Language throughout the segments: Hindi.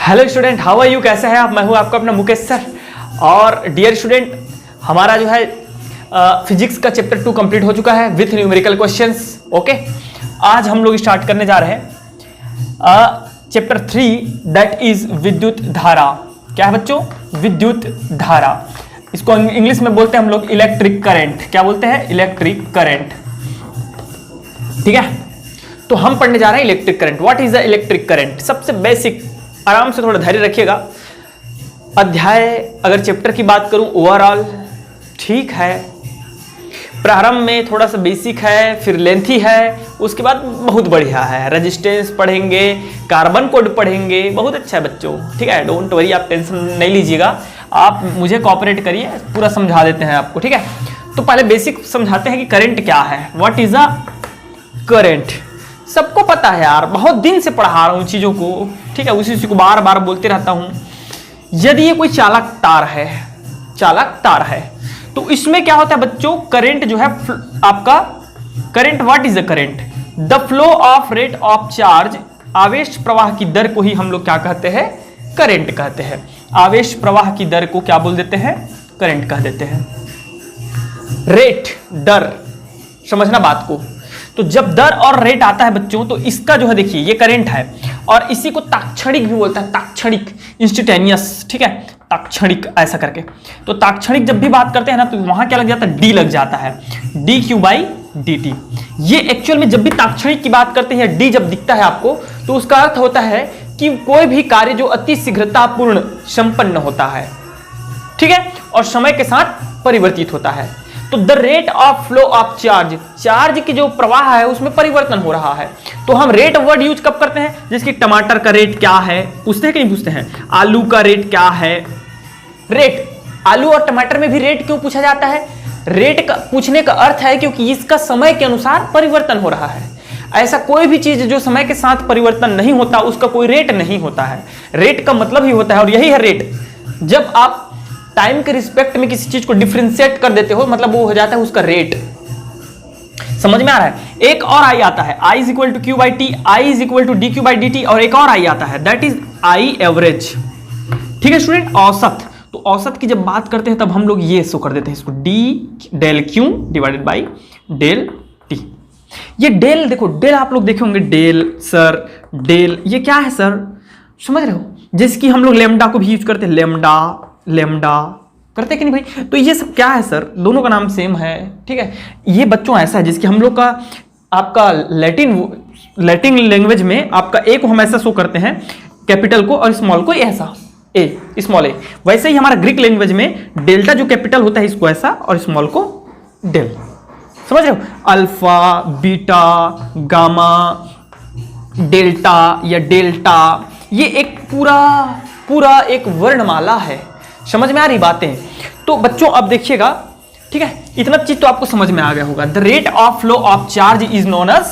Hello student, how are you, कैसे हैं आप। मैं हूं आपका अपना मुकेश सर। और डियर स्टूडेंट, हमारा जो है फिजिक्स का चैप्टर 2 कंप्लीट हो चुका है विथ न्यूमेरिकल क्वेश्चंस। ओके, आज हम लोग स्टार्ट करने जा रहे हैं चैप्टर 3 दैट इज विद्युत धारा। क्या है बच्चों? विद्युत धारा। इसको इंग्लिश में बोलते हैं हम लोग इलेक्ट्रिक करंट। क्या बोलते हैं? Electric current. ठीक है, तो हम पढ़ने जा रहे हैं electric current. What is the electric current? सबसे बेसिक, आराम से थोड़ा धैर्य रखिएगा। अध्याय अगर चैप्टर की बात करूं ओवरऑल ठीक है, प्रारंभ में थोड़ा सा बेसिक है, फिर लेंथी है, उसके बाद बहुत बढ़िया है। रेजिस्टेंस पढ़ेंगे, कार्बन कोड पढ़ेंगे, बहुत अच्छा है बच्चों। ठीक है, डोंट वरी, आप टेंशन नहीं लीजिएगा, आप मुझे कोऑपरेट करिए, पूरा समझा देते हैं आपको। ठीक है, तो पहले बेसिक समझाते हैं कि करंट क्या है। What is a current? सबको पता है यार, बहुत दिन से पढ़ा रहा हूं चीजों को। ठीक है, उसी को बार बार बोलते रहता हूं। यदि ये कोई चालक तार है तो इसमें क्या होता है बच्चों? करंट जो है आपका current, what is the current? The flow of rate of charge, आवेश प्रवाह की दर को ही हम लोग क्या कहते हैं? करंट कहते हैं। आवेश प्रवाह की दर को क्या बोल देते हैं? करंट कह देते हैं। रेट, दर, समझना बात को। तो जब दर और रेट आता है बच्चों, तो इसका जो है देखिए ये करंट है, और इसी को ताक्षणिक भी बोलता है। ताक्षणिक, इंस्टेंटेनियस। ठीक है, ताक्षणिक ऐसा करके। तो ताक्षणिक जब भी बात करते हैं ना, तो वहां क्या लग जाता है? डी लग जाता है, D Q by D T. ये एक्चुअल में जब भी ताक्षणिक की बात करते हैं, डी जब दिखता है आपको, तो उसका अर्थ होता है कि कोई भी कार्य जो अति शीघ्रतापूर्ण संपन्न होता है, ठीक है, और समय के साथ परिवर्तित होता है। तो the rate of flow of charge, charge की जो प्रवाह है उसमें परिवर्तन हो रहा है। तो हम रेट वर्ड यूज कब करते हैं? जैसे कि टमाटर का रेट क्या है पूछते हैं कि नहीं पूछते हैं? आलू का रेट क्या है? रेट, आलू और टमाटर में भी रेट क्यों पूछा जाता है? रेट का पूछने का अर्थ है क्योंकि इसका समय के अनुसार परिवर्तन हो रहा है। ऐसा कोई भी चीज जो समय के साथ परिवर्तन नहीं होता उसका कोई रेट नहीं होता है। रेट का मतलब ही होता है, और यही है रेट। जब आप टाइम के रिस्पेक्ट में किसी चीज को डिफरेंशिएट कर देते हो, मतलब वो हो जाता है उसका रेट। समझ में आ रहा है? एक और आई आता है, I is equal to Q by T, I is equal to D Q by D T, और एक और आई आता है दैट इज आई एवरेज। ठीक है स्टूडेंट, औसत। तो औसत की जब बात करते हैं तब हम लोग ये शो कर देते हैं इसको, D del Q divided by del T. ये डेल देखो, डेल आप लोग देखे होंगे, डेल सर, डेल ये क्या है सर? समझ रहे हो? जैसे कि हम लोग लेमडा को भी यूज करते हैं, लेमडा लेमडा करते कि नहीं भाई? तो ये सब क्या है सर? दोनों का नाम सेम है। ठीक है, ये बच्चों ऐसा है जिसकी हम लोग का आपका लैटिन लैंग्वेज में आपका ए को हम ऐसा शो करते हैं, कैपिटल को, और स्मॉल को ऐसा, ए स्मॉल ए। वैसे ही हमारा ग्रीक लैंग्वेज में डेल्टा जो कैपिटल होता है इसको ऐसा, और स्मॉल को डेल। समझ रहे हो? अल्फा, बीटा, गामा, डेल्टा या डेल्टा, ये एक पूरा एक वर्णमाला है। समझ में आ रही बातें? तो बच्चों अब देखिएगा, ठीक है, इतना चीज तो आपको समझ में आ गया होगा। The rate of flow of charge is known as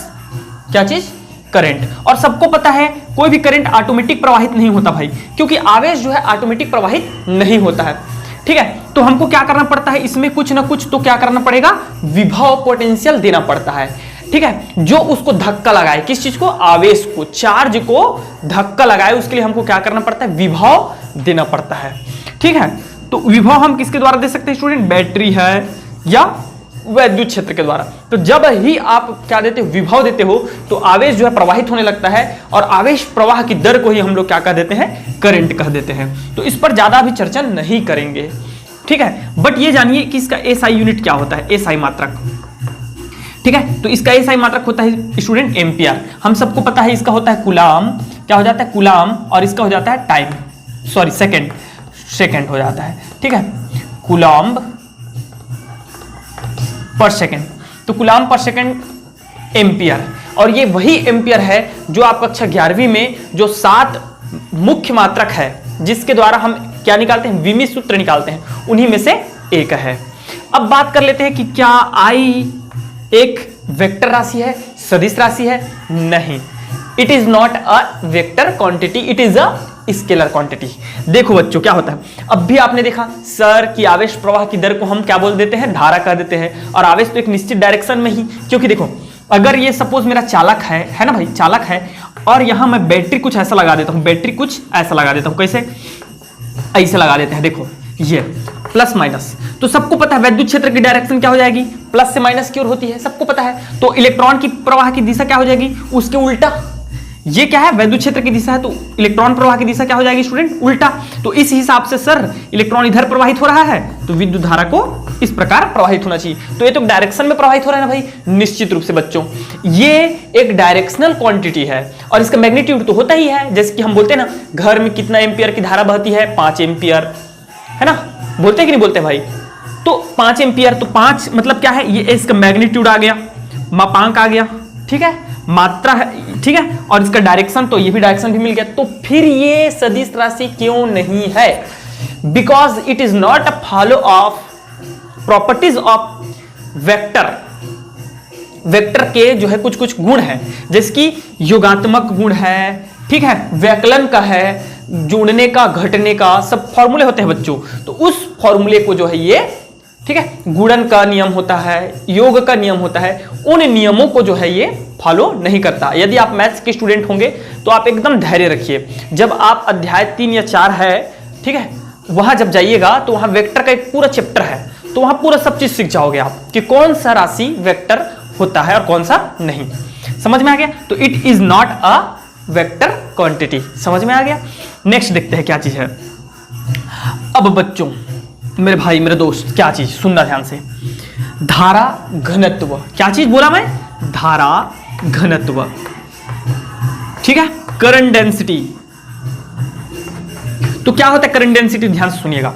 क्या चीज? करंट। और सबको पता है कोई भी करंट ऑटोमेटिक प्रवाहित नहीं होता भाई, क्योंकि आवेश जो है ऑटोमेटिक प्रवाहित नहीं होता है। ठीक है, तो हमको क्या करना पड़ता है इसमें? कुछ ना कुछ तो क्या करना पड़ेगा? विभव, पोटेंशियल देना पड़ता है। ठीक है, जो उसको धक्का लगाए, किस चीज को? आवेश को, चार्ज को धक्का लगाए, उसके लिए हमको क्या करना पड़ता है? विभव देना पड़ता है। ठीक है, तो विभव हम किसके द्वारा दे सकते हैं स्टूडेंट? बैटरी है या वैद्युत क्षेत्र के द्वारा। तो जब ही आप क्या देते हो? विभव देते हो, तो आवेश जो है प्रवाहित होने लगता है, और आवेश प्रवाह की दर को ही हम लोग क्या कह देते हैं? करंट कह देते हैं। तो इस पर ज्यादा भी चर्चा नहीं करेंगे। ठीक है, बट ये जानिए कि इसका एसआई यूनिट क्या होता है? एसआई मात्रक। ठीक है, तो इसका एसआई मात्रक होता है स्टूडेंट एम्पियर। हम सबको पता है इसका होता है कूलाम। क्या हो जाता है? कूलाम। और इसका हो जाता है टाइम, सॉरी सेकेंड हो जाता है। ठीक है, कूलम्ब पर सेकेंड। तो कूलम्ब पर सेकेंड एम्पियर। और ये वही एम्पियर है जो आप कक्षा 11वीं में जो 7 मुख्य मात्रक है, जिसके द्वारा हम क्या निकालते हैं? विमी सूत्र निकालते हैं, उन्हीं में से एक है। अब बात कर लेते हैं कि क्या आई एक वेक्टर राशि है, सदिश राशि है? नहीं, it is not a vector quantity, it is a scalar quantity. देखो बच्चों क्या होता है, अब भी आपने देखा सर कि आवेश प्रवाह की दर को हम क्या बोल देते हैं? धारा कह देते हैं। और आवेश तो एक निश्चित डायरेक्शन में ही, क्योंकि देखो अगर ये सपोज मेरा चालक है ना भाई, चालक है, और यहां मैं बैटरी कुछ ऐसा लगा देता हूं, बैटरी कुछ ऐसा लगा देता हूं, कैसे, ऐसे लगा देते हैं, देखो ये प्लस माइनस, तो सबको पता है विद्युत क्षेत्र की डायरेक्शन क्या हो जाएगी, प्लस से माइनस की ओर होती है, सबको पता है। तो इलेक्ट्रॉन की प्रवाह की दिशा क्या हो जाएगी, उसके उल्टा। ये क्या है, विद्युत क्षेत्र की दिशा है, तो इलेक्ट्रॉन प्रवाह की दिशा क्या हो जाएगी स्टूडेंट, उल्टा। तो इस हिसाब से सर इलेक्ट्रॉन इधर प्रवाहित हो रहा है, तो विद्युत धारा को इस प्रकार प्रवाहित होना चाहिए। तो ये तो डायरेक्शन में प्रवाहित हो रहा है ना भाई, निश्चित रूप से बच्चों ये एक डायरेक्शनल क्वांटिटी है, और इसका मैग्नीट्यूड तो होता ही है, जैसे कि हम बोलते हैं ना घर में कितना एम्पियर की धारा बहती है, 5 एम्पियर, है ना, बोलते हैं कि नहीं बोलते भाई। तो 5 एम्पियर, तो 5 मतलब क्या है, ये इसका मैग्नीट्यूड आ गया, मापांक आ गया, ठीक है, मात्रा है, ठीक है, और इसका डायरेक्शन, तो ये भी डायरेक्शन भी मिल गया। तो फिर ये सदिश राशि क्यों नहीं है, because it is not a follow of properties of vector. Vector के जो है कुछ कुछ गुण है, जैसे कि योगात्मक गुण है, ठीक है, वैकलन का है, जोड़ने का, घटने का, सब फॉर्मूले होते हैं बच्चों। तो उस फॉर्मूले को जो है ये, ठीक है, गुणन का नियम होता है, योग का नियम होता है, उन नियमों को जो है ये फॉलो नहीं करता। यदि आप मैथ्स के स्टूडेंट होंगे तो आप एकदम धैर्य रखिए, जब आप अध्याय 3 या 4 है, ठीक है, वहां जब जाइएगा तो वहां वेक्टर का एक पूरा चैप्टर है, तो वहां पूरा सब चीज सीख जाओगे आप कि कौन सा राशि वेक्टर होता है और कौन सा नहीं। समझ में आ गया। तो it is not a vector quantity, समझ में आ गया। नेक्स्ट देखते हैं क्या चीज है। अब बच्चों, मेरे भाई, मेरे दोस्त, क्या चीज, सुनना ध्यान से, धारा घनत्व। क्या चीज बोला मैं, धारा घनत्व, ठीक है, करंट डेंसिटी। तो क्या होता है करंट डेंसिटी, ध्यान से सुनिएगा।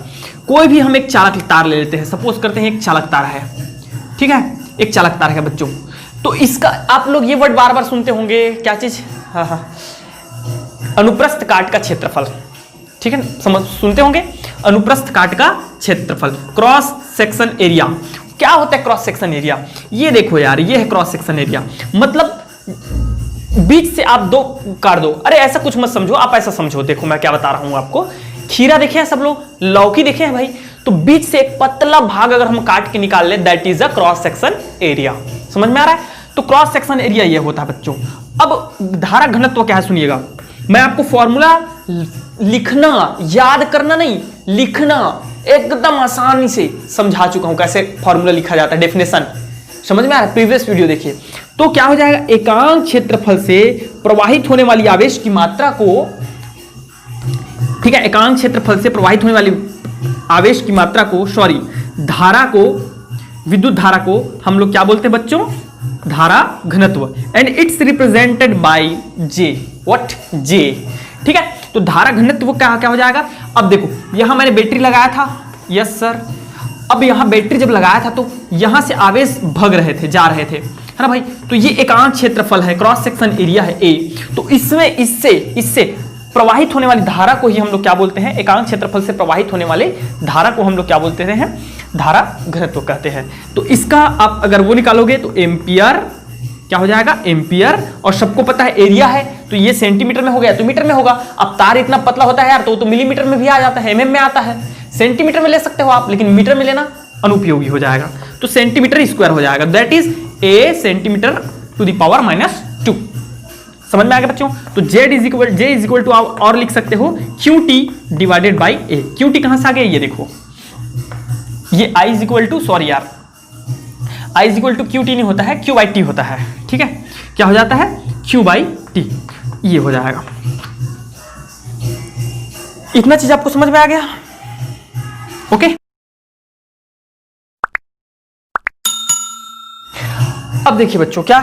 कोई भी हम एक चालक तार ले लेते हैं, सपोज करते हैं एक चालक तार है, ठीक है, एक चालक तार है बच्चों। तो इसका आप लोग ये वर्ड बार बार सुनते होंगे, क्या चीज, हाँ, अनुप्रस्थ काट का क्षेत्रफल, ठीक है, समझ, सुनते होंगे, अनुप्रस्थ काट का क्षेत्रफल, क्रॉस सेक्शन एरिया। क्या होता है क्रॉस सेक्शन एरिया, ये देखो यार, ये है क्रॉस सेक्शन एरिया, मतलब बीच से आप दो काट दो। अरे ऐसा कुछ मत समझो, आप ऐसा समझो, देखो मैं क्या बता रहा हूं आपको। खीरा देखे हैं सब लोग, लौकी देखे हैं भाई, तो बीच से एक पतला भाग अगर हम काट के निकाल ले, that is a cross section area. समझ में आ रहा है। तो क्रॉस सेक्शन एरिया ये होता है बच्चों। अब धारा घनत्व क्या है सुनिएगा, मैं आपको फॉर्मूला लिखना, याद करना नहीं, लिखना एकदम आसानी से समझा चुका हूं, कैसे फॉर्मूला लिखा जाता है, डेफिनेशन समझ में आ रहा है, प्रीवियस वीडियो देखिए। तो क्या हो जाएगा, एकांक क्षेत्रफल से प्रवाहित होने वाली आवेश की मात्रा को, ठीक है, एकांक क्षेत्रफल से प्रवाहित होने वाली आवेश की मात्रा को, सॉरी, धारा को, विद्युत धारा को हम लोग क्या बोलते हैं बच्चों, धारा घनत्व, and it's represented by J, what, J, ठीक है। तो धारा घनत्व क्या क्या हो जाएगा। अब देखो यहां मैंने बैटरी लगाया था, यस सर, अब यहां बैटरी जब लगाया था तो यहां से आवेश भग रहे थे, जा रहे थे, है ना भाई। तो ये एकांक क्षेत्रफल है, क्रॉस सेक्शन एरिया है ए। तो इसमें इससे प्रवाहित होने वाली धारा को ही हम लोग क्या बोलते हैं, एकांक क्षेत्रफल से प्रवाहित होने वाले धारा को हम लोग क्या बोलते हैं, धारा घनत्व कहते हैं। तो इसका आप अगर वो निकालोगे तो एम्पियर क्या हो जाएगा, एम्पियर, और सबको पता है एरिया है, तो ये सेंटीमीटर में हो गया तो मीटर में होगा। अब तार इतना पतला होता है यार, तो मिलीमीटर में भी आ जाता है, एमएम में आता है, सेंटीमीटर में ले सकते हो आप, लेकिन मीटर में लेना अनुपयोगी हो जाएगा। तो सेंटीमीटर स्क्वायर हो जाएगा, that is a centimetre to the power -2। समझ में आ गया बच्चों। तो Z इज इक्वल टू और लिख सकते हो QT divided by A. QT कहां से आ गया, ये देखो, ये I is equal to, sorry यार, I is equal to QT नहीं होता है, Q/T होता है, ठीक है। क्या हो जाता है, Q/T, ये हो जाएगा। इतना चीज आपको समझ में आ गया, ओके। अब देखिए बच्चों, क्या,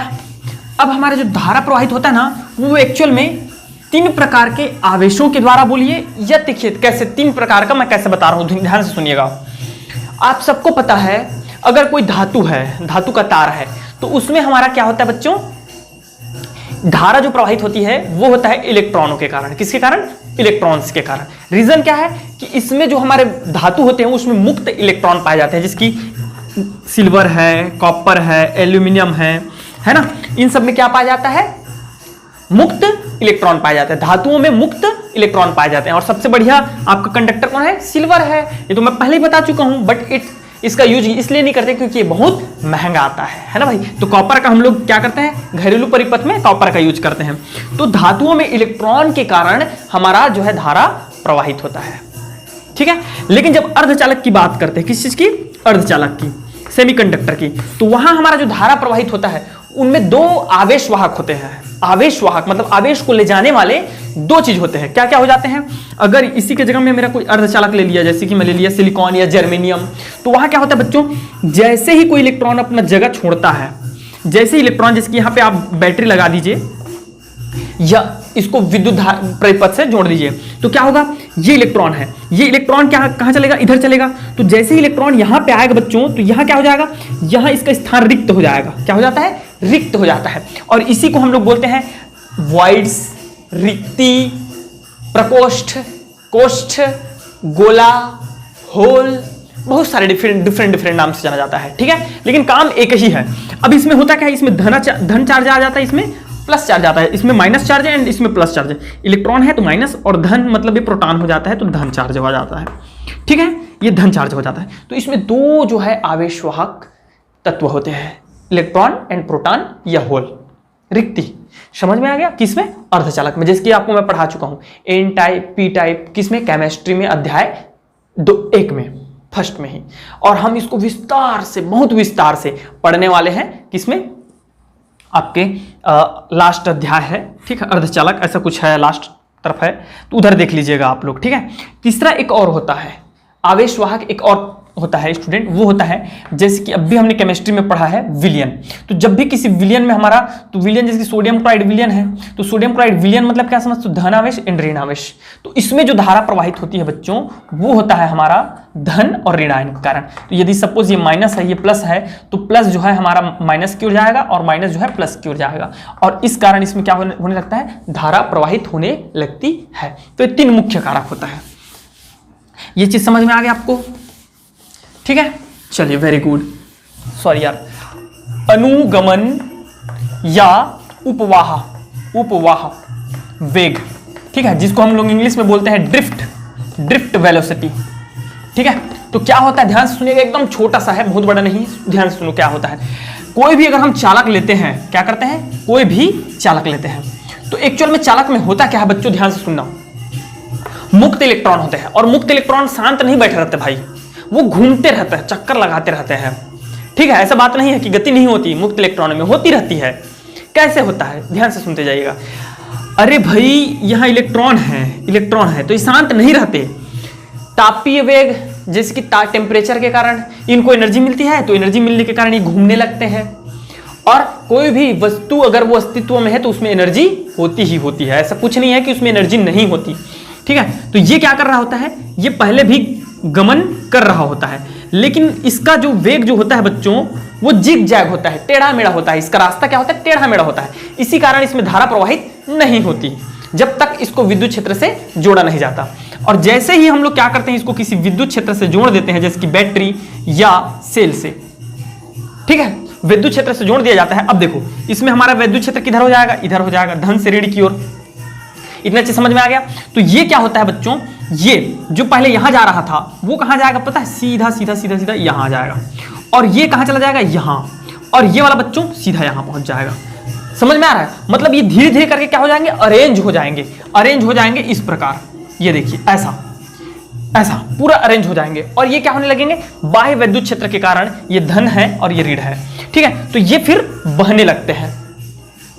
अब हमारे जो धारा प्रवाहित होता है ना, वो एक्चुअल में 3 प्रकार के आवेशों के द्वारा, बोलिए, या देखिए कैसे 3 प्रकार का मैं कैसे बता रहा हूं, ध्यान से सुनिएगा। आप सबको पता है अगर कोई धातु है, धातु का तार है, तो उसमें हमारा क्या होता है बच्चों, धारा जो प्रवाहित होती है वो होता है इलेक्ट्रॉनों के कारण। किसके कारण, इलेक्ट्रॉन्स के कारण। रीजन क्या है कि इसमें जो हमारे धातु होते हैं उसमें मुक्त इलेक्ट्रॉन पाए जाते हैं, जिसकी सिल्वर है, कॉपर है, एल्यूमिनियम है ना, इन सब में क्या पाया जाता है, मुक्त इलेक्ट्रॉन पाए जाते हैं। धातुओं में मुक्त इलेक्ट्रॉन पाए जाते हैं, और सबसे बढ़िया आपका कंडक्टर कौन है, सिल्वर है। ये तो मैं पहले ही बता चुका हूं, बट इसका यूज इसलिए नहीं करते क्योंकि ये बहुत महंगा आता है ना भाई। तो कॉपर का हम लोग क्या करते हैं, घरेलू परिपथ में कॉपर का यूज करते हैं। तो धातुओं में इलेक्ट्रॉन के कारण हमारा जो है धारा प्रवाहित होता है, ठीक है। लेकिन जब अर्धचालक की बात करते हैं, किस चीज की, अर्धचालक की, सेमीकंडक्टर की, तो वहां हमारा जो धारा प्रवाहित होता है उनमें दो आवेश वाहक होते हैं। आवेश वाहक मतलब आवेश को ले जाने वाले दो चीज होते हैं। क्या क्या हो जाते हैं, अगर इसी के जगह में मेरा कोई अर्धचालक ले लिया, जैसे कि मैं ले लिया सिलिकॉन या जर्मेनियम, तो वहां क्या होता है बच्चों, जैसे ही कोई इलेक्ट्रॉन अपना जगह छोड़ता है, जैसे ही इलेक्ट्रॉन, जैसे कि यहां पे आप बैटरी लगा दीजिए या इसको विद्युत परिपथ से जोड़ दीजिए, तो क्या होगा, ये इलेक्ट्रॉन है, ये इलेक्ट्रॉन क्या कहां चलेगा, इधर चलेगा। तो जैसे ही इलेक्ट्रॉन यहां पे आएगा बच्चों, तो यहां क्या हो जाएगा, यहां इसका स्थान रिक्त हो जाएगा। क्या हो जाता है, रिक्त हो जाता है। और इसी को हम लोग बोलते हैं वॉइड्स, रिक्ति, प्रकोष्ठ, कोष्ठ, गोला, होल, बहुत सारे डिफरेंट नाम से जाना जाता है, ठीक है। लेकिन काम एक ही है। अब इसमें होता क्या है, इसमें धन चार्ज आ जाता है, इसमें प्लस चार्ज आता है, इसमें माइनस चार्ज है एंड इसमें प्लस चार्ज है। इलेक्ट्रॉन है तो माइनस, और धन मतलब ये प्रोटॉन हो जाता है तो धन चार्ज हो जाता है, ठीक है, ये धन चार्ज हो जाता है। तो इसमें दो जो है आवेशवाहक तत्व होते हैं, इलेक्ट्रॉन एंड प्रोटॉन या होल। रिक्ति समझ में आ गया, किसमें, अर्धचालक में, जैसे कि आपको मैं पढ़ा चुका हूं एन टाइप, पी टाइप, किसमें, केमिस्ट्री में, अध्याय 1 में, फर्स्ट में ही। और हम इसको विस्तार से, बहुत विस्तार से पढ़ने वाले हैं, किसमें, आपके लास्ट अध्याय है, ठीक है, अर्धचालक ऐसा कुछ है, लास्ट तरफ है, तो उधर देख लीजिएगा आप लोग, ठीक है। तीसरा एक और होता है आवेशवाहक, एक और होता है स्टूडेंट, वो होता है जैसे कि अभी हमने केमिस्ट्री में पढ़ा है विलयन। तो जब भी किसी विलयन में हमारा, तो विलयन जैसे कि सोडियम क्लोराइड विलयन है, तो सोडियम क्लोराइड विलयन मतलब क्या समझते हो, धन आवेश एंड ऋण आवेश। तो इसमें जो धारा प्रवाहित होती है बच्चों, वो होता है हमारा धन और ऋण आयन के कारण। तो यदि सपोज ये माइनस है, ये प्लस है, तो प्लस जो है हमारा माइनस की ओर जाएगा और माइनस जो है प्लस की ओर जाएगा, और इस कारण इसमें क्या होने लगता है, धारा प्रवाहित होने लगती है। तो ये 3 मुख्य कारक होता है। ये चीज समझ में आ गया आपको, ठीक है। चलिए, वेरी गुड। सॉरी यार, अनुगमन या उपवाह वेग, ठीक है, जिसको हम लोग इंग्लिश में बोलते हैं ड्रिफ्ट वेलोसिटी, ठीक है। तो क्या होता है, ध्यान से सुनिएगा, एकदम छोटा सा है, बहुत बड़ा नहीं, ध्यान से सुनो क्या होता है। कोई भी अगर हम चालक लेते हैं, क्या करते हैं, कोई भी चालक लेते हैं, तो एक्चुअल में चालक में होता क्या है बच्चों, ध्यान से सुनना, मुक्त इलेक्ट्रॉन होते हैं। और मुक्त इलेक्ट्रॉन शांत नहीं बैठे रहते भाई, वो घूमते रहते हैं, चक्कर लगाते रहते हैं, ठीक है। ऐसा बात नहीं है कि गति नहीं होती, मुक्त इलेक्ट्रॉन में होती रहती है। कैसे होता है, ध्यान से सुनते जाइएगा। अरे भाई, यहां इलेक्ट्रॉन है तो ये शांत नहीं रहते। तापीय वेग, जैसे कि टेम्परेचर के कारण इनको एनर्जी मिलती है, तो एनर्जी मिलने के कारण ये घूमने लगते हैं। और कोई भी वस्तु अगर वो अस्तित्व में है तो उसमें एनर्जी होती ही होती है, ऐसा कुछ नहीं है कि उसमें एनर्जी नहीं होती, ठीक है। तो ये क्या कर रहा होता है, ये पहले भी गमन कर रहा होता है, लेकिन इसका जो वेग जो होता है बच्चों, वो जिग जैग होता है, टेढ़ा मेढ़ा होता है। इसका रास्ता क्या होता है, टेढ़ा मेढ़ा होता है। इसी कारण इसमें धारा प्रवाहित नहीं होती जब तक इसको विद्युत क्षेत्र से जोड़ा नहीं जाता। और जैसे ही हम लोग क्या करते हैं, इसको किसी विद्युत क्षेत्र से जोड़ देते हैं, जैसे कि बैटरी या सेल से, ठीक है, विद्युत क्षेत्र से जोड़ दिया जाता है। अब देखो, इसमें हमारा विद्युत क्षेत्र किधर हो जाएगा, इधर हो जाएगा, धन से ऋण की ओर। इतना चीज समझ में आ गया। तो ये क्या होता है बच्चों, ये जो पहले यहां जा रहा था वो कहां जाएगा पता है, सीधा सीधा सीधा सीधा यहां आ जाएगा, और ये कहां चला जाएगा, यहां, और ये वाला बच्चों सीधा यहां पहुंच जाएगा। समझ में आ रहा है, मतलब ये धीरे धीरे करके क्या हो जाएंगे, अरेंज हो जाएंगे इस प्रकार। ये देखिए, ऐसा पूरा अरेंज हो जाएंगे, और ये क्या होने लगेंगे, बाह्य विद्युत क्षेत्र के कारण ये धन है और ये ऋण है, ठीक है। तो ये फिर बहने लगते हैं।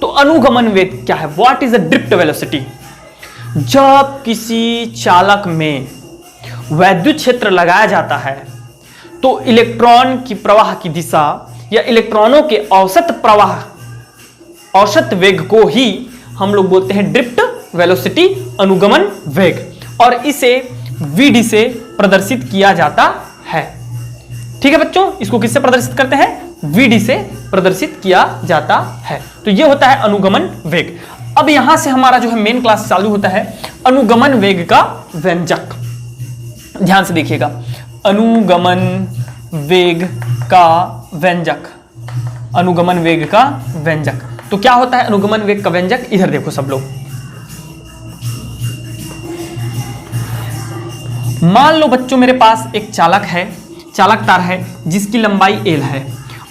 तो अनुगमन वेग क्या है, what is the drift velocity. जब किसी चालक में वैद्युत क्षेत्र लगाया जाता है तो इलेक्ट्रॉन की प्रवाह की दिशा या इलेक्ट्रॉनों के औसत वेग को ही हम लोग बोलते हैं ड्रिफ्ट वेलोसिटी, अनुगमन वेग, और इसे Vd से प्रदर्शित किया जाता है, ठीक है बच्चों। इसको किससे प्रदर्शित करते हैं, Vd से प्रदर्शित किया जाता है। तो ये होता है अनुगमन वेग। अब यहां से हमारा जो है मेन क्लास चालू होता है अनुगमन वेग का व्यंजक। ध्यान से देखिएगा, अनुगमन वेग का व्यंजक, अनुगमन वेग का व्यंजक। तो क्या होता है अनुगमन वेग का व्यंजक, इधर देखो सब लोग। मान लो बच्चों मेरे पास एक चालक है चालक तार है जिसकी लंबाई l है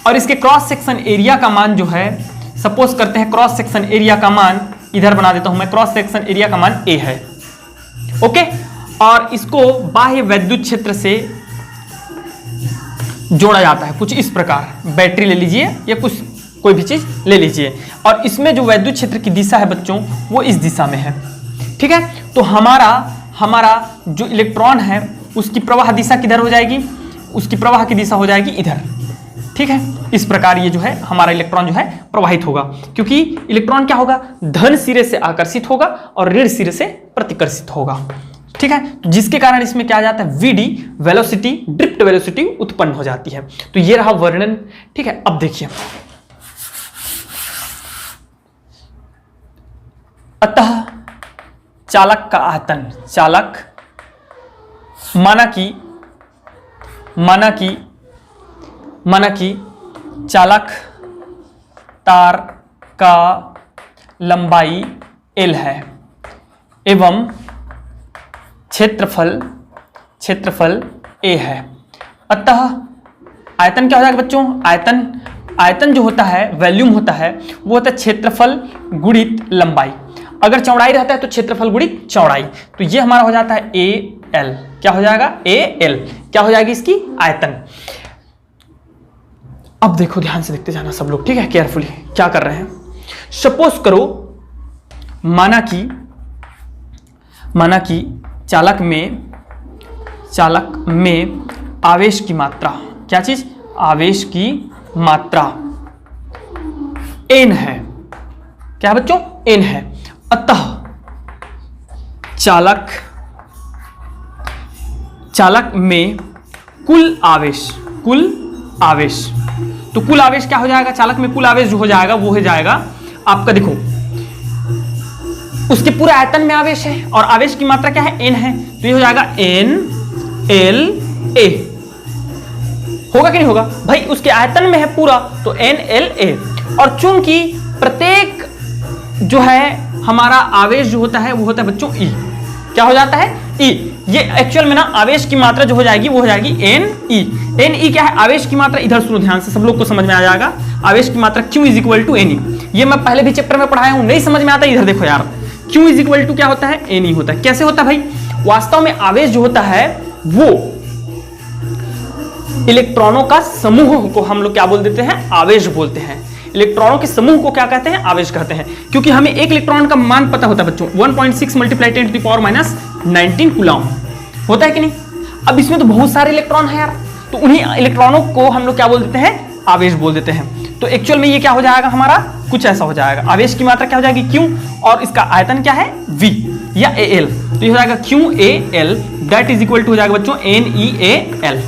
और इसके क्रॉस सेक्शन एरिया का मान जो है, सपोज करते हैं क्रॉस सेक्शन एरिया का मान, इधर बना देता हूं मैं, क्रॉस सेक्शन एरिया का मान a है। ओके, और इसको बाह्य वैद्युत क्षेत्र से जोड़ा जाता है कुछ इस प्रकार, बैटरी ले लीजिए या कुछ कोई भी चीज ले लीजिए, और इसमें जो वैद्युत क्षेत्र की दिशा है बच्चों वो इस दिशा में है। ठीक है, तो हमारा जो इलेक्ट्रॉन है उसकी प्रवाह दिशा किधर हो जाएगी, उसकी प्रवाह की दिशा हो जाएगी इधर। ठीक है, इस प्रकार ये जो है हमारा इलेक्ट्रॉन जो है प्रवाहित होगा, क्योंकि इलेक्ट्रॉन क्या होगा, धन सिरे से आकर्षित होगा और ऋण सिरे से प्रतिकर्षित होगा। ठीक है, तो जिसके कारण इसमें क्या आ जाता है, वीडी वेलोसिटी, ड्रिफ्ट वेलोसिटी उत्पन्न हो जाती है। तो ये रहा वर्णन। ठीक है, अब देखिए, अतः चालक का आयतन, चालक माना कि चालक तार का लंबाई l है एवं क्षेत्रफल a है। अतः आयतन क्या हो जाएगा बच्चों, आयतन जो होता है, वॉल्यूम होता है, वो होता है क्षेत्रफल गुणित लंबाई। अगर चौड़ाई रहता है तो क्षेत्रफल गुणित चौड़ाई, तो ये हमारा हो जाता है AL। क्या हो जाएगा, AL क्या हो जाएगी इसकी आयतन। अब देखो, ध्यान से देखते जाना सब लोग, ठीक है, केयरफुली क्या कर रहे हैं। सपोज करो, माना कि चालक में आवेश की मात्रा, क्या चीज, आवेश की मात्रा n है। क्या बच्चों, n है। अतः चालक में कुल आवेश, तो कुल आवेश क्या हो जाएगा, चालक में कुल आवेश जो हो जाएगा वो हो जाएगा आपका, देखो उसके पूरे आयतन में आवेश है और आवेश की मात्रा क्या है, n है, तो ये हो जाएगा NLA। होगा कि नहीं होगा भाई, उसके आयतन में है पूरा, तो NLA। और चूंकि प्रत्येक जो है हमारा आवेश जो होता है वो होता है बच्चों E। क्या हो जाता है, E। ये एक्चुअल में ना आवेश की मात्रा जो हो जाएगी वो हो जाएगी NE क्या है, आवेश की मात्रा, इधर सुनो ध्यान से, सब लोग को समझ में आ जाएगा। आवेश की मात्रा Q is equal to NE, ये मैं पहले भी चैप्टर में पढ़ाया हूं, नहीं समझ में आता इधर देखो यार। Q इज इक्वल टू क्या होता है, NE होता है। कैसे होता है भाई, वास्तव में आवेश जो होता है वो इलेक्ट्रॉनों का समूह को हम लोग क्या बोल देते हैं, आवेश बोलते हैं। इलेक्ट्रॉनों के समूह को क्या कहते हैं, आवेश कहते हैं, क्योंकि हमें एक इलेक्ट्रॉन का मान पता होता है बच्चों, 1.6 multiply 10 to the power minus 19 coulomb होता है कि नहीं। अब इसमें तो बहुत सारे इलेक्ट्रॉन है यार, तो उन्हीं इलेक्ट्रॉनों को हम लोग क्या बोल देते हैं, आवेश बोल देते हैं। तो एक्चुअल में ये क्या हो जाएगा हमारा, कुछ ऐसा हो जाएगा। आवेश की मात्रा क्या हो जाएगी, Q, और इसका आयतन क्या है, V या AL, तो ये हो जाएगा QAL, that is equal to हो जाएगा बच्चों NEAL।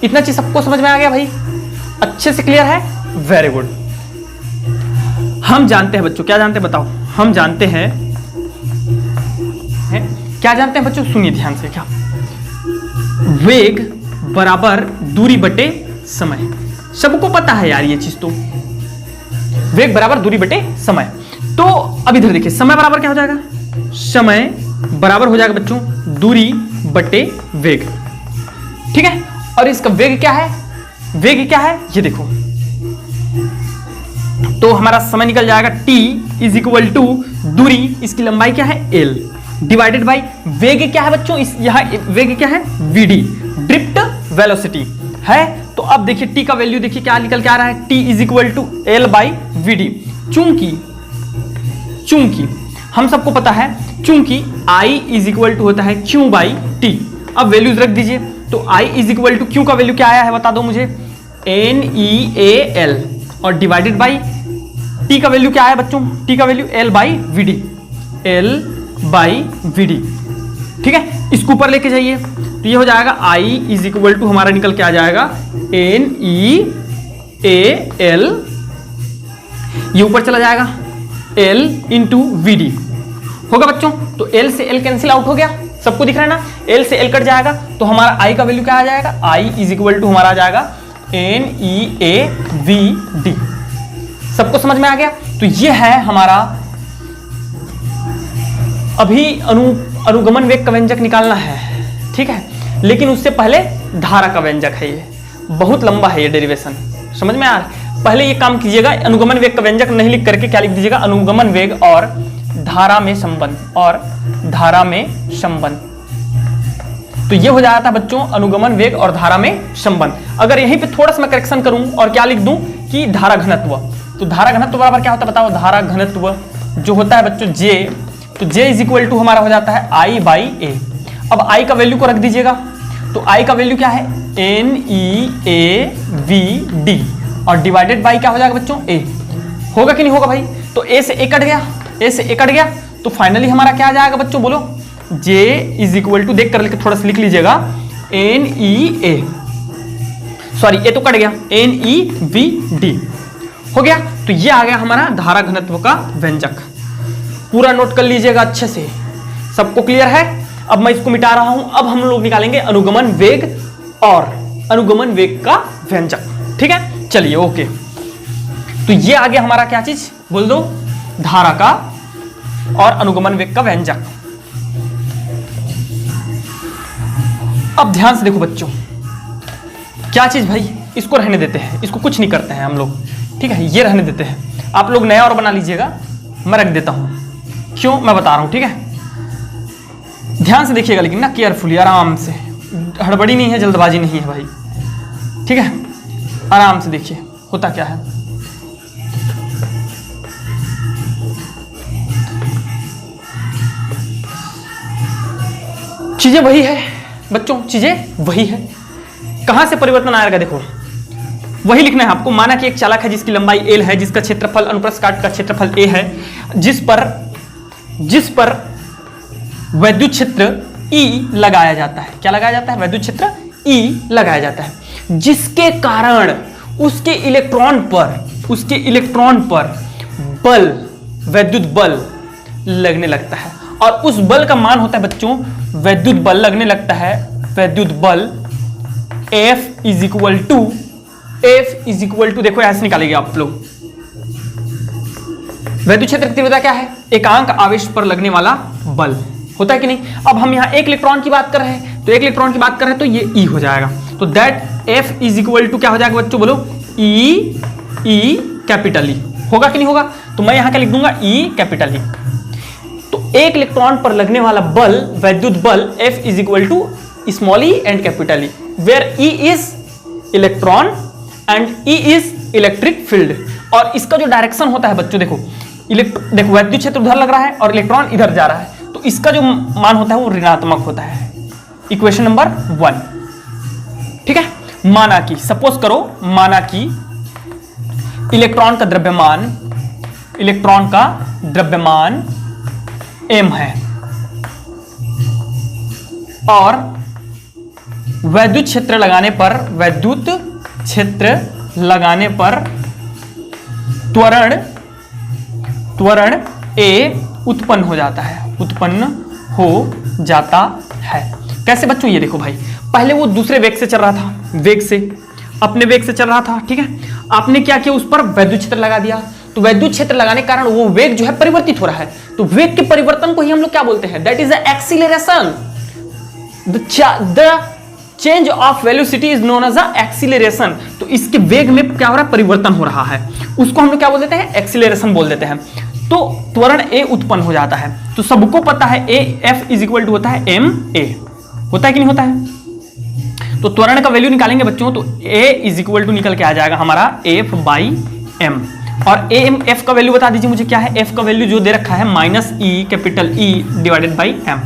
इतना चीज सबको समझ में आ गया भाई, अच्छे से क्लियर है, वेरी गुड। हम जानते हैं बच्चों, क्या जानते हैं बताओ, हम जानते हैं क्या जानते हैं बच्चों, सुनिए ध्यान से, क्या, वेग बराबर दूरी बटे समय। सबको पता है यार ये चीज, तो वेग बराबर दूरी बटे समय। तो अब इधर देखिए, समय बराबर क्या हो जाएगा, समय बराबर हो जाएगा बच्चों दूरी बटे वेग। ठीक है, और इसका वेग क्या है, वेग क्या है ये देखो, तो हमारा समय निकल जाएगा t इज इक्वल टू दूरी, इसकी लंबाई क्या है l, डिवाइडेड बाई वेग क्या है बच्चों, इस यहां वेग क्या है vd, ड्रिफ्ट वेलोसिटी है। तो अब देखिए t का वैल्यू देखिए क्या निकल के आ रहा है, t is equal to l by vd। चूंकि हम सबको पता है, चूंकि I इज इक्वल टू होता है q बाई टी। अब वैल्यूज रख दीजिए, तो I is equal to q का वैल्यू क्या आया है बता दो मुझे, NEAL, और डिवाइडेड बाई t का वैल्यू क्या है बच्चों, t का value l by vd, l by vd। ठीक है, इसको ऊपर लेके जाइए, तो ये हो जाएगा I इज इक्वल टू हमारा निकल के आ जाएगा NEAL, ये ऊपर चला जाएगा L इंटू VD होगा बच्चों। तो L से L कैंसिल आउट हो गया, सबको दिख रहा है ना, L से L कट जाएगा, तो हमारा I का वैल्यू क्या आ जाएगा, I इज इक्वल टू हमारा आ जाएगा NEAVD। सबको समझ में आ गया। तो ये है हमारा, अभी अनुगमन वेग का व्यंजक निकालना है, ठीक है, लेकिन उससे पहले धारा का व्यंजक है ये, बहुत लंबा है ये डेरिवेशन, समझ में आ रहा है। पहले ये काम कीजिएगा, अनुगमन वेग का व्यंजक नहीं लिख करके क्या लिख दीजिएगा, अनुगमन वेग और धारा में संबंध, और धारा में संबंध। तो ये हो जाता है बच्चों अनुगमन वेग और धारा में संबंध। अगर यहीं पे थोड़ा सा मैं करेक्शन करूं और क्या लिख दूं कि धारा घनत्व, तो धारा घनत्व बराबर क्या होता है बताओ, धारा घनत्व जो होता है बच्चों J, तो J इज इक्वल टू हमारा हो जाता है I/A। अब I का वैल्यू को रख दीजिएगा, तो I का वैल्यू क्या है NeAVD, और डिवाइडेड बाई क्या हो जाएगा बच्चों A, होगा कि नहीं होगा भाई। तो A से A कट गया, A से A कट गया, तो फाइनली हमारा क्या आ जाएगा बच्चों बोलो, J इज इक्वल टू, देख कर लेके थोड़ा सा लिख लीजिएगा, NeA, सॉरी A तो कट गया, NeVD हो गया। तो ये आ गया हमारा धारा घनत्व का व्यंजक, पूरा नोट कर लीजिएगा अच्छे से, सबको क्लियर है। अब मैं इसको मिटा रहा हूं, अब हम लोग निकालेंगे अनुगमन वेग और अनुगमन वेग का व्यंजक, ठीक है। चलिए ओके, तो ये आ गया हमारा क्या चीज बोल दो, धारा का और अनुगमन वेग का व्यंजक। अब ध्यान से देखो बच्चों, क्या चीज भाई, इसको रहने देते हैं, इसको कुछ नहीं करते हैं हम लोग, ठीक है, ये रहने देते हैं। आप लोग नया और बना लीजिएगा, मैं रख देता हूं, क्यों मैं बता रहा हूं, ठीक है। ध्यान से देखिएगा लेकिन ना, केयरफुली, आराम से, हड़बड़ी नहीं है, जल्दबाजी नहीं है भाई, ठीक है, आराम से देखिए होता क्या है। चीजें वही है बच्चों, चीजें वही है, कहां से परिवर्तन आएगा देखो, वही लिखना है आपको। माना कि एक चालक है जिसकी लंबाई L है, जिसका क्षेत्रफल अनुप्रस्थ काट का क्षेत्रफल A है, जिस पर वैद्युत क्षेत्र E लगाया जाता है। क्या लगाया जाता है, वैद्युत क्षेत्र E लगाया जाता है, जिसके कारण उसके इलेक्ट्रॉन पर बल, वैद्युत बल लगने लगता है, और उस बल का मान होता है बच्चों, वैद्युत बल लगने लगता है, वैद्युत बल F इज इक्वल टू देखो ऐसे निकालेंगे आप लोग, वैद्युत क्षेत्र की तीव्रता क्या है, एकांक आवेश पर लगने वाला बल, होता है कि नहीं। अब हम यहां एक इलेक्ट्रॉन की बात कर रहे हैं, तो एक इलेक्ट्रॉन की बात कर रहे हैं तो ये E हो जाएगा, तो that F is equal to क्या हो जाएगा बच्चों बोलो, E कैपिटल E, होगा कि नहीं होगा। तो मैं यहां क्या लिख दूंगा, E कैपिटल E। तो एक इलेक्ट्रॉन पर लगने वाला बल, वैद्युत बल F is equal to small e and capital E, where E is electron and E is electric field. और इसका जो डायरेक्शन होता है बच्चों देखो, देखो वैद्युत क्षेत्र उधर लग रहा है और इलेक्ट्रॉन इधर जा रहा है, तो इसका जो मान होता है वो ऋणात्मक होता है। इक्वेशन नंबर 1, ठीक है। माना कि, सपोज करो, माना कि इलेक्ट्रॉन का द्रव्यमान m है और वैद्युत क्षेत्र लगाने पर त्वरण A उत्पन्न हो जाता है। कैसे बच्चों, ये देखो भाई, पहले वो दूसरे वेग से चल रहा था, अपने वेग से चल रहा था, ठीक है। आपने क्या किया, उस पर वैद्युत क्षेत्र लगा दिया, तो वैद्युत क्षेत्र लगाने के कारण वो वेग जो है परिवर्तित हो रहा है, तो वेग के परिवर्तन को ही हम लोग क्या बोलते हैं, that is acceleration. The change of velocity is known as acceleration. तो इसके वेग में क्या हो रहा है, परिवर्तन हो रहा है, उसको हम लोग क्या बोल देते हैं, एक्सीलरेशन बोल देते हैं। तो त्वरण A उत्पन्न हो जाता है। तो सबको पता है F इज इक्वल टू होता है ma, होता है कि नहीं होता है। तो त्वरण का वैल्यू निकालेंगे बच्चों, तो A इज इक्वल टू निकल के आ जाएगा हमारा F बाई m, और F का वैल्यू बता दीजिए मुझे क्या है। F का वैल्यू जो दे रखा है -E capital E divided by m।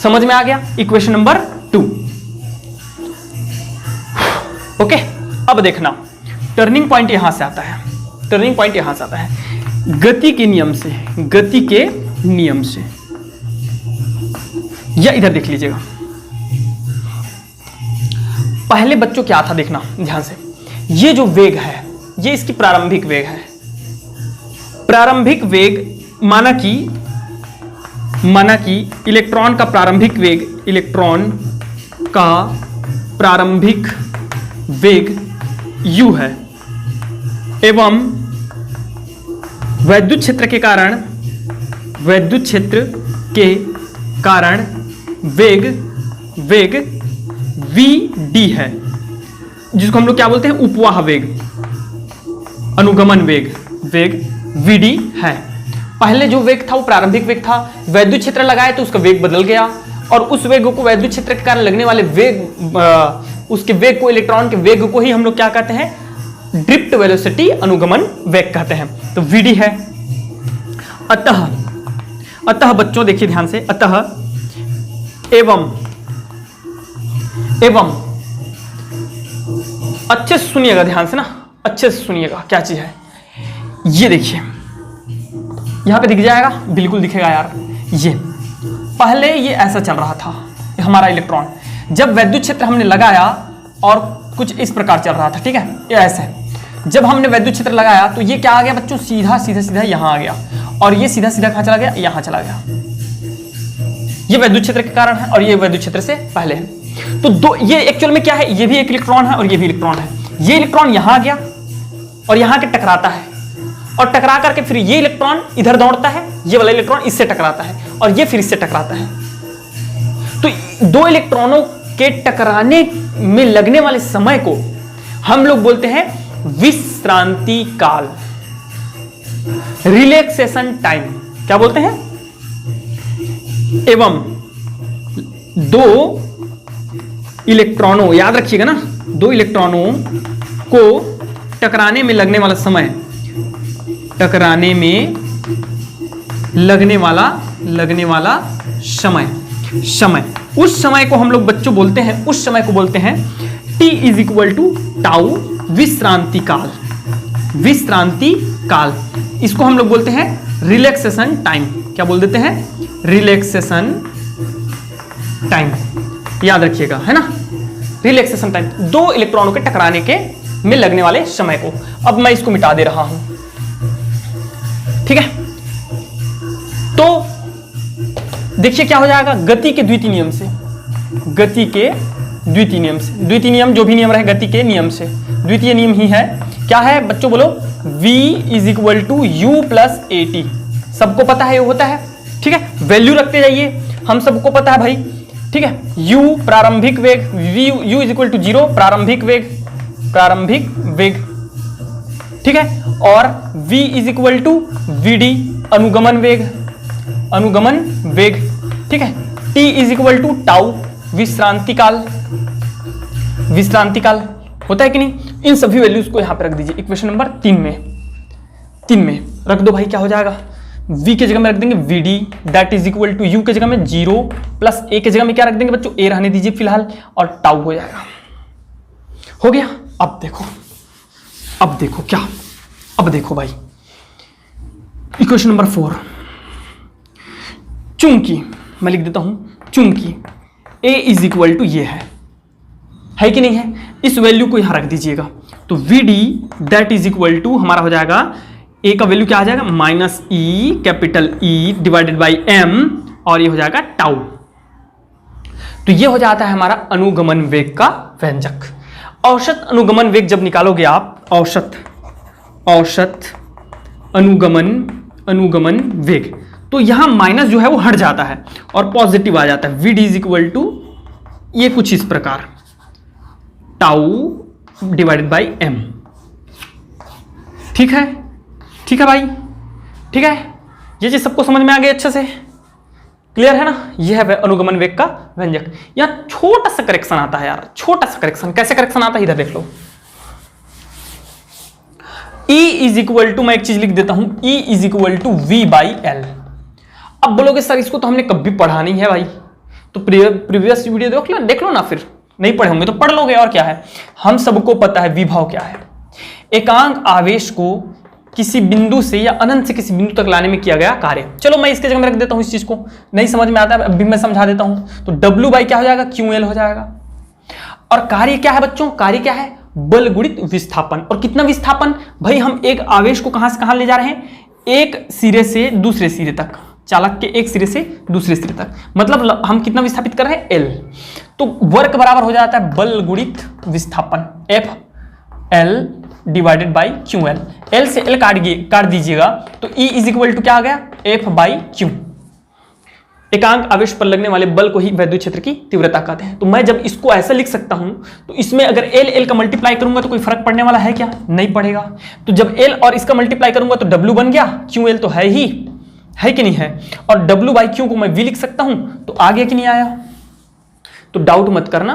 समझ में आ गया, इक्वेशन नंबर 2। ओके, अब देखना टर्निंग पॉइंट यहां से आता है, गति के नियम से, या इधर देख लीजिएगा। पहले बच्चों क्या था, देखना ध्यान से, ये जो वेग है ये इसकी प्रारंभिक वेग है। प्रारंभिक वेग माना कि इलेक्ट्रॉन का प्रारंभिक वेग u है, एवं वैद्युत क्षेत्र के कारण वेग डी है, जिसको हम लोग क्या बोलते हैं, उपवाह वेग, अनुगमन वेग, डी है। पहले जो वेग था वो प्रारंभिक वेग था, वैद्युत क्षेत्र लगाए तो उसका वेग बदल गया, और उस वेग को, वैद्युत क्षेत्र के कारण लगने वाले वेग, उसके वेग को, इलेक्ट्रॉन के वेग को ही हम लोग क्या कहते हैं, ड्रिफ्ट वेलोसिटी, अनुगमन वेग कहते हैं। तो डी है। अतः बच्चों देखिए ध्यान से, अतः एवं अच्छे से सुनिएगा ध्यान से ना, अच्छे से सुनिएगा क्या चीज है। ये देखिए यहां पे दिख जाएगा, बिल्कुल दिखेगा यार। ये पहले ये ऐसा चल रहा था हमारा इलेक्ट्रॉन, जब वैद्युत क्षेत्र हमने लगाया और कुछ इस प्रकार चल रहा था, ठीक है, ये ऐसे। जब हमने वैद्युत क्षेत्र लगाया तो ये क्या आ गया बच्चों, सीधा सीधा सीधा यहां आ गया, और ये सीधा सीधा कहां चला गया, यहां चला गया। ये वैद्युत क्षेत्र के कारण है और ये वैद्युत क्षेत्र से पहले है। तो दो, ये एक्चुअल में क्या है, ये भी एक इलेक्ट्रॉन है और ये भी इलेक्ट्रॉन है। ये इलेक्ट्रॉन यहां आ गया और यहां के टकराता है, और टकरा करके फिर ये इलेक्ट्रॉन इधर दौड़ता है, ये वाला इलेक्ट्रॉन इससे टकराता है, और ये फिर इससे टकराता है। तो दो इलेक्ट्रॉनों के टकराने में लगने वाले समय को हम लोग बोलते हैं विश्रांति काल, रिलैक्सेशन टाइम। क्या बोलते हैं? एवं दो इलेक्ट्रॉनों, याद रखिएगा ना, दो इलेक्ट्रॉनों को टकराने में लगने वाला समय, टकराने में लगने वाला समय, उस समय को हम लोग बच्चों बोलते हैं, उस समय को बोलते हैं T is equal to tau, विश्रांति काल। इसको हम लोग बोलते हैं रिलैक्सेशन टाइम। क्या बोल देते हैं? Relaxation time. याद रखिएगा, है ना, रिलैक्सेशन टाइम, दो इलेक्ट्रॉनों के टकराने के में लगने वाले समय को। अब मैं इसको मिटा दे रहा हूं, ठीक है। तो देखिए क्या हो जाएगा, गति के द्वितीय नियम से, द्वितीय नियम जो भी नियम रहे गति के नियम से, द्वितीय नियम ही है। क्या है बच्चों बोलो? V is equal to U plus A T. सबको पता है ये होता है, ठीक है। वैल्यू रखते जाइए, हम सबको पता है भाई, ठीक है। U प्रारंभिक वेग, U इज इक्वल टू 0 प्रारंभिक वेग, ठीक है। और V is equal to V D अनुगमन वेग, ठीक है। T is equal to tau विश्रांति काल होता है कि नहीं। इन सभी वैल्यूज को यहां पे रख दीजिए इक्वेशन नंबर 3 में रख दो भाई। क्या हो जाएगा? V के जगह में रख देंगे VD that is equal to U के जगह में 0 प्लस A के जगह में क्या रख देंगे बच्चों? A रहने दीजिए फिलहाल, और टाउ हो जाएगा। हो गया। अब देखो क्या, अब देखो भाई इक्वेशन नंबर 4, चूंकि मैं लिख देता हूं, चूंकि A इज इक्वल टू ये है कि नहीं है, इस वैल्यू को यहां रख दीजिएगा। तो VD that is equal to हमारा हो जाएगा, A का वैल्यू क्या आ जाएगा? Minus E capital E divided by M, और ये हो जाएगा टाउ। तो ये हो जाता है हमारा अनुगमन वेग का व्यंजक। औसत अनुगमन वेग जब निकालोगे आप, औसत अनुगमन वेग, तो यहां माइनस जो है वो हट जाता है और पॉजिटिव आ जाता है। VD इज इक्वल टू ये कुछ इस प्रकार, टाउ डिवाइडेड बाई M। ठीक है भाई, ठीक है। ये चीज सबको समझ में आ गई, अच्छे से क्लियर है ना। यह है अनुगमन वेग का व्यंजक। यहां छोटा सा करेक्शन आता है यार, छोटा सा करेक्शन। कैसे करेक्शन आता है इधर देख लो। E इज इक्वल टू, मैं एक चीज लिख देता हूं, E is equal to V by L। अब बोलोगे सर इसको तो हमने कभी पढ़ा नहीं है भाई, तो प्रीवियस वीडियो देख लो ना, फिर नहीं पढ़े होंगे तो पढ़ लोगे, और क्या है। हम सबको पता है विभव क्या है। एकांक आवेश को किसी बिंदु से या अनंत से किसी बिंदु तक लाने में किया गया कार्य। चलो मैं इसके जगह में रख देता हूं इस चीज को, नहीं समझ में आता है अभी मैं समझा देता हूं। तो W बाई क्या हो जाएगा? QL हो जाएगा। और कार्य क्या है बच्चों? कार्य क्या है? बल गुणित विस्थापन। और कितना विस्थापन भाई? हम एक आवेश को कहां से कहां ले जा रहे हैं? एक सिरे से दूसरे सिरे तक, चालक के एक सिरे से दूसरे सिरे तक, मतलब हम कितना विस्थापित कर रहे हैं? L। तो वर्क बराबर हो जाता है बल गुणित विस्थापन, FL divided by QL। L से L काट दीजिएगा तो E इज इक्वल टू क्या आ गया? F by Q। एकांक आवेश पर लगने वाले बल को ही वैद्युत क्षेत्र की तीव्रता कहते हैं। तो मैं जब इसको ऐसा लिख सकता हूं तो इसमें अगर एल एल का मल्टीप्लाई करूंगा तो कोई फर्क पड़ने वाला है क्या? नहीं पड़ेगा। तो जब एल और इसका मल्टीप्लाई करूंगा तो डब्ल्यू बन गया, क्यू एल तो है ही, है कि नहीं है, और डब्ल्यू बाई क्यू को मैं वी लिख सकता हूं, तो आ गया कि नहीं आया? तो डाउट मत करना,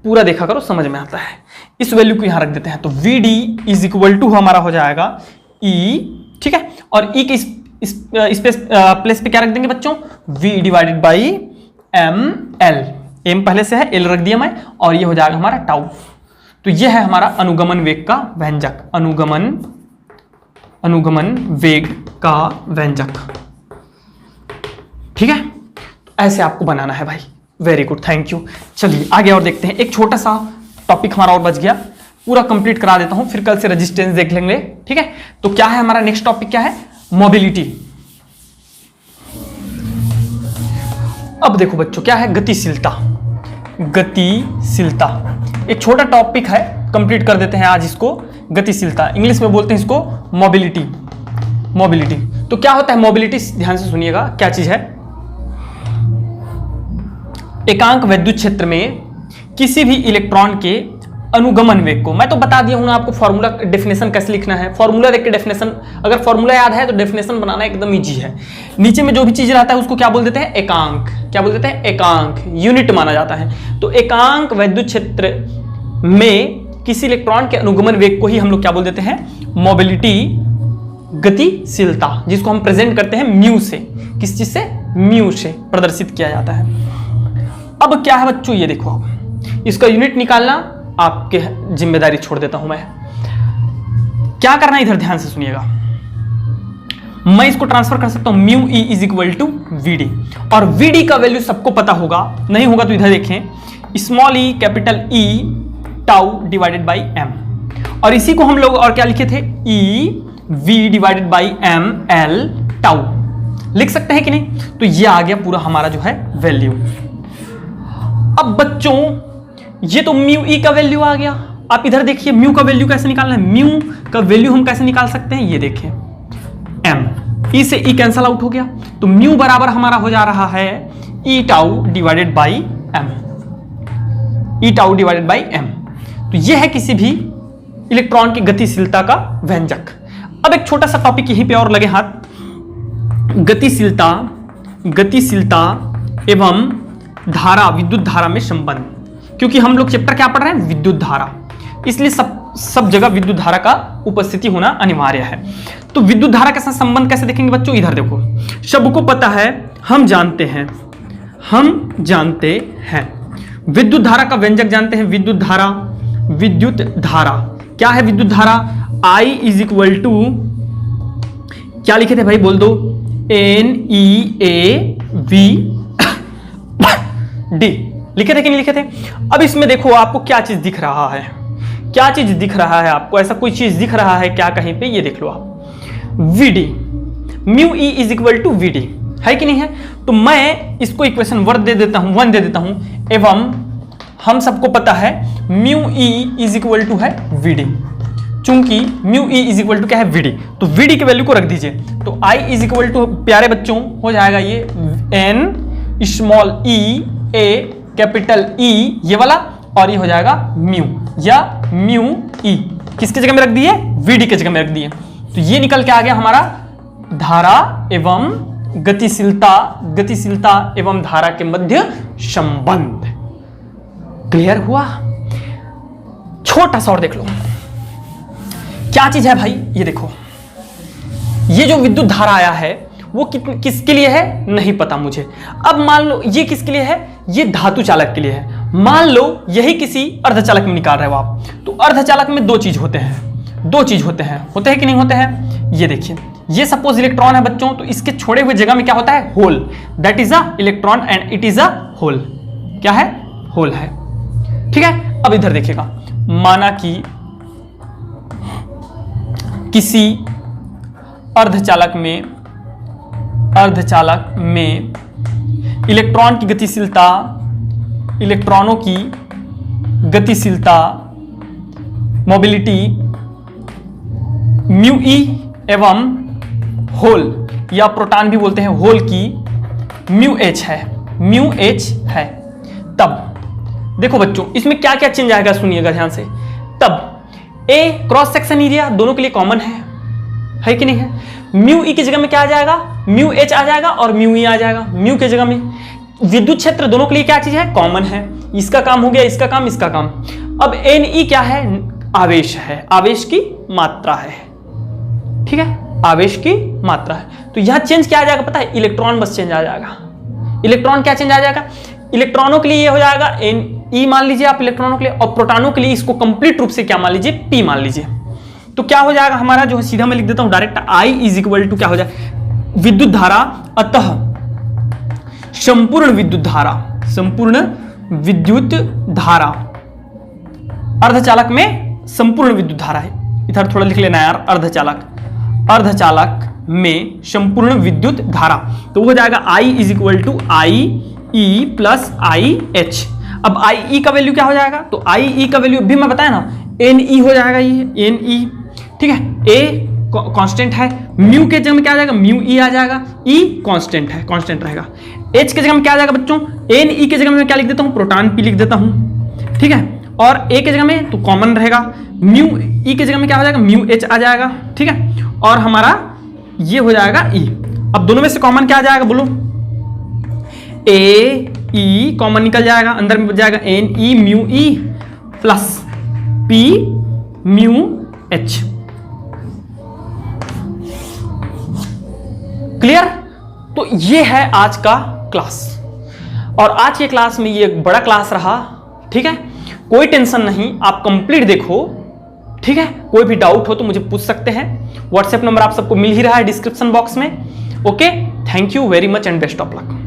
पूरा देखा करो, समझ में आता है। इस वैल्यू को यहां रख देते हैं, तो V D is equal to हमारा हो जाएगा ई, ठीक है, और ई के इस प्लेस पे क्या रख देंगे बच्चों? v divided by M L, M पहले से है, एल रख दिया मैं, और ये हो जाएगा हमारा टाउ। तो ये है हमारा अनुगमन वेग का व्यंजक, अनुगमन वेग का व्यंजक, ठीक है। तो ऐसे आपको बनाना है भाई। Very good, thank you. चलिए आगे और देखते हैं। एक छोटा सा टॉपिक हमारा और बच गया, पूरा कंप्लीट करा देता हूं, फिर कल से रेजिस्टेंस देख लेंगे, ठीक है। तो क्या है हमारा नेक्स्ट टॉपिक, क्या है? मोबिलिटी। अब देखो बच्चों, क्या है? गतिशीलता। गतिशीलता एक छोटा टॉपिक है, कंप्लीट कर देते हैं आज इसको। गतिशीलता, इंग्लिश में बोलते हैं इसको मोबिलिटी। मोबिलिटी तो क्या होता है मोबिलिटी? ध्यान से सुनिएगा, क्या चीज है? एकांक वैद्युत क्षेत्र में किसी भी इलेक्ट्रॉन के अनुगमन वेग को, मैं तो बता दिया हूं ना आपको फॉर्मूला डेफिनेशन कैसे लिखना है। फॉर्मूला देख के डेफिनेशन, अगर फॉर्मूला याद है तो डेफिनेशन बनाना एकदम इजी है। नीचे में जो भी चीज रहता है उसको क्या बोल देते हैं? एकांक। क्या बोल देते हैं? एकांक, यूनिट माना जाता है। तो एकांक वैद्युत क्षेत्र में किसी इलेक्ट्रॉन के अनुगमन वेग को ही हम लोग क्या बोल देते हैं? मोबिलिटी, गतिशीलता, जिसको हम प्रेजेंट करते हैं म्यू से। किस चीज से? म्यू से प्रदर्शित किया जाता है। अब क्या है बच्चों, ये देखो, इसका यूनिट निकालना आपके जिम्मेदारी छोड़ देता हूं मैं। क्या करना है इधर ध्यान से सुनिएगा। मैं इसको ट्रांसफर कर सकता हूं mu E is equal to V D, और वी डी का वैल्यू सबको पता होगा, नहीं होगा तो इधर देखें, small E capital E tau divided by M, और इसी को हम लोग और क्या लिखे थे? E V divided by M L tau लिख सकते हैं कि नहीं? तो ये आ गया पूरा हमारा जो है वैल्यू। अब बच्चों ये तो म्यू ई का वैल्यू आ गया। आप इधर देखिए म्यू का वैल्यू कैसे निकालना है। म्यू का वैल्यू हम कैसे निकाल सकते हैं, ये देखिए, एम, ई से ई कैंसल आउट हो गया, तो म्यू बराबर हमारा हो जा रहा है E tau divided by M, E tau divided by M. तो ये है किसी भी इलेक्ट्रॉन की गतिशीलता का व्यंजक। अब एक छोटा सा टॉपिक यहीं पे और लगे हाथ, गतिशीलता, गतिशीलता एवं धारा, विद्युत धारा में संबंध। क्योंकि हम लोग चैप्टर क्या पढ़ रहे हैं? विद्युत धारा, इसलिए सब जगह विद्युत धारा का उपस्थिति होना अनिवार्य है। तो विद्युत धारा के साथ संबंध कैसे देखेंगे बच्चों? इधर देखो, सबको पता है, हम जानते हैं, हम जानते हैं, विद्युत धारा का व्यंजक जानते हैं, विद्युत धारा। विद्युत धारा क्या है? विद्युत धारा I इज इक्वल टू, क्या लिखे थे भाई बोल दो? NeAV D लिखे थे कि नहीं लिखे थे? अब इसमें देखो आपको क्या चीज दिख रहा है, क्या चीज दिख रहा है आपको? ऐसा कोई चीज दिख रहा है क्या कहीं पे? ये देख लो आप, VD, mu E is equal to VD, है कि नहीं है? तो मैं इसको इक्वेशन 1 दे देता हूं, एवं हम सबको पता है mu E is equal to है VD। चूंकि mu E is equal to क्या है? VD, तो VD की वैल्यू को रख दीजिए। तो I इज इक्वल टू, प्यारे बच्चों, हो जाएगा ये N small E A capital E, ये वाला, और ये हो जाएगा म्यू या म्यू ई। किसकी जगह में रख दिए? VD की जगह में रख दिए। तो ये निकल के आ गया हमारा धारा एवं गतिशीलता, गतिशीलता एवं धारा के मध्य संबंध। क्लियर हुआ? छोटा सा और देख लो, क्या चीज है भाई? ये देखो, ये जो विद्युत धारा आया है वो किसके लिए है? नहीं पता मुझे। अब मान लो ये किसके लिए है? ये धातु चालक के लिए है। मान लो यही किसी अर्धचालक में निकाल रहे हो आप, तो अर्धचालक में दो चीज होते हैं, दो चीज होते हैं कि नहीं होते हैं? ये देखिए, ये सपोज इलेक्ट्रॉन है बच्चों, तो इसके छोड़े हुए जगह में क्या होता है? Hole, that is a electron and it is a hole. क्या है? होल है, ठीक है। अब इधर देखिएगा, माना कि किसी अर्धचालक में इलेक्ट्रॉन की गतिशीलता, इलेक्ट्रॉनों की गतिशीलता, मोबिलिटी म्यू ई एवं होल या प्रोटॉन भी बोलते हैं, होल की म्यू एच है, म्यू एच है, तब देखो बच्चों इसमें क्या क्या चेंज आएगा, सुनिएगा ध्यान से। तब ए क्रॉस सेक्शन एरिया दोनों के लिए कॉमन है कि नहीं है। म्यू ई की जगह में क्या आ जाएगा, म्यू एच आ जाएगा और म्यू ई आ जाएगा। म्यू की जगह में विद्युत क्षेत्र दोनों के लिए क्या चीज है, कॉमन है। इसका काम हो गया, इसका काम, इसका काम। अब एन ई क्या है, आवेश है, आवेश की मात्रा है, ठीक है, आवेश की मात्रा है। तो यहां चेंज क्या आ जाएगा पता है, इलेक्ट्रॉन बस चेंज आ जाएगा। इलेक्ट्रॉन क्या चेंज आ जाएगा, इलेक्ट्रॉनों के लिए ये हो जाएगा एन ई मान लीजिए आप इलेक्ट्रॉनों के लिए, और प्रोटॉनों के लिए इसको कंप्लीट रूप से क्या मान लीजिए, पी मान लीजिए। तो क्या हो जाएगा हमारा, जो सीधा मैं लिख देता हूं direct, I is equal to क्या हो जाए, विद्युत धारा, अतः संपूर्ण विद्युत धारा, संपूर्ण विद्युत धारा, अर्धचालक में संपूर्ण विद्युत धारा है, इधर थोड़ा लिख लेना यार, अर्धचालक, अर्धचालक में संपूर्ण विद्युत धारा। तो वो हो जाएगा I is equal to I E plus I H. अब आई ई का वैल्यू क्या हो जाएगा, तो आई ई का वैल्यू भी मैं बताया ना, एन ई हो जाएगा, ये एन ई, ठीक है। ए कांस्टेंट है, म्यू के जगह में क्या आ जाएगा, म्यू ई आ जाएगा, ई कांस्टेंट है, कांस्टेंट रहेगा। एच के जगह में क्या आ जाएगा बच्चों, एन ई के जगह में क्या लिख देता हूं, प्रोटॉन पी लिख देता हूं, ठीक है। और ए के जगह में तो कॉमन रहेगा, म्यू ई के जगह में क्या हो जाएगा, म्यू एच आ जाएगा, ठीक है। और हमारा ये हो जाएगा ई। अब दोनों में से कॉमन क्या आ जाएगा बोलो, ए ई कॉमन निकल जाएगा, अंदर में बच जाएगा N E mu E plus P mu H. Clear. तो ये है आज का क्लास, और आज के क्लास में ये एक बड़ा क्लास रहा, ठीक है। कोई टेंशन नहीं, आप कंप्लीट देखो, ठीक है। कोई भी डाउट हो तो मुझे पूछ सकते हैं, व्हाट्सएप नंबर आप सबको मिल ही रहा है डिस्क्रिप्शन बॉक्स में। Okay, thank you very much and best of luck.